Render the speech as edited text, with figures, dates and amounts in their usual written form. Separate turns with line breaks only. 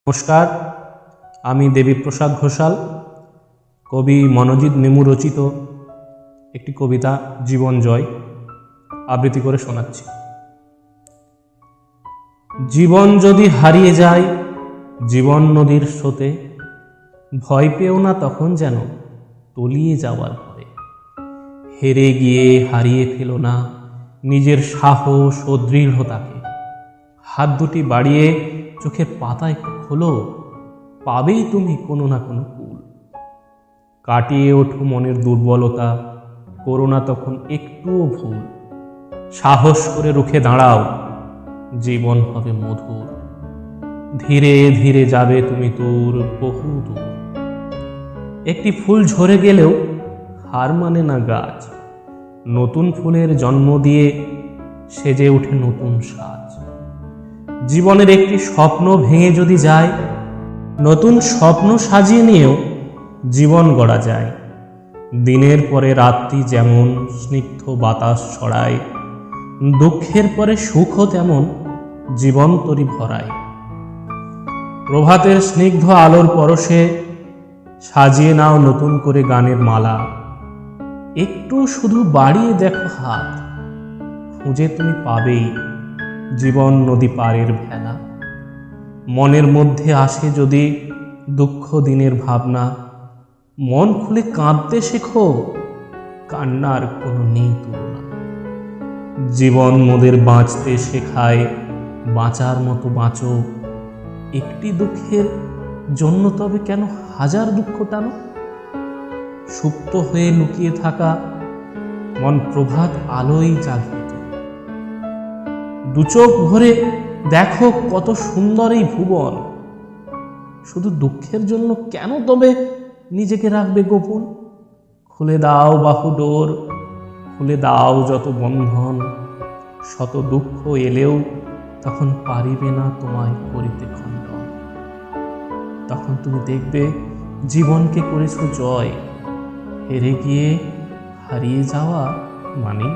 নমস্কার, আমি দেবীপ্রসাদ ঘোষাল, কবি মনোজিৎ নেমু রচিত একটি কবিতা জীবন জয় আবৃত্তি করে শোনাচ্ছি। জীবন যদি হারিয়ে যায় জীবন নদীর স্রোতে, ভয় পেও না তখন যেন তলিয়ে যাওয়ার পরে। হেরে গিয়ে হারিয়ে ফেলো না নিজের সাহস ও দৃঢ়তাকে। হাত দুটি বাড়িয়ে চোখের পাতা একটু খোলো, পাবেই তুমি কোনো না কোনো কুল। কাটিয়ে ওঠো মনের দুর্বলতা, করো না তখন একটুও ভুল। সাহস করে রুখে দাঁড়াও, জীবন হবে মধুর। ধীরে ধীরে যাবে তুমি দূর, বহু দূর। একটি ফুল ঝরে গেলেও হার মানে না গাছ, নতুন ফুলের জন্ম দিয়ে সেজে ওঠে নতুন সাজ। জীবনের একটি স্বপ্ন ভেঙে যদি যায়, নতুন স্বপ্ন সাজিয়ে নিয়েও জীবন গড়া যায়। দিনের পরে রাত্রি যেমন স্নিগ্ধ বাতাস ছড়ায়, দুঃখের পরে সুখও তেমন জীবন তরি ভরায়। প্রভাতের স্নিগ্ধ আলোর পরশে সাজিয়ে নাও নতুন করে গানের মালা। একটু শুধু বাড়িয়ে দেখো হাত, খুঁজে তুমি পাবেই জীবন নদী পারের ভেলা। মনের মধ্যে আসে যদি দুঃখ দিনের ভাবনা, মন খুলে কাঁদতে শেখো, কান্নার কোনো নেই তুলনা। জীবন মোদের বাঁচতে শেখায়, বাঁচার মতো বাঁচো। একটি দুঃখের জন্য তবে কেন হাজার দুঃখ টানো? সুপ্ত হয়ে লুকিয়ে থাকা মন প্রভাত আলোই জাগিয়ে তোলে। দুচোখ ভরে দেখো কত সুন্দর এই ভুবন। শুধু দুঃখের জন্য কেন তবে নিজেকে রাখবে গোপন? খুলে দাও বাহুডোর, খুলে দাও যত বন্ধন। শত দুঃখ এলেও তখন পারিবে না তোমায় করিতে খণ্ডন। তখন তুমি দেখবে জীবনকে করেছো জয়। হেরে গিয়ে হারিয়ে যাওয়া মানে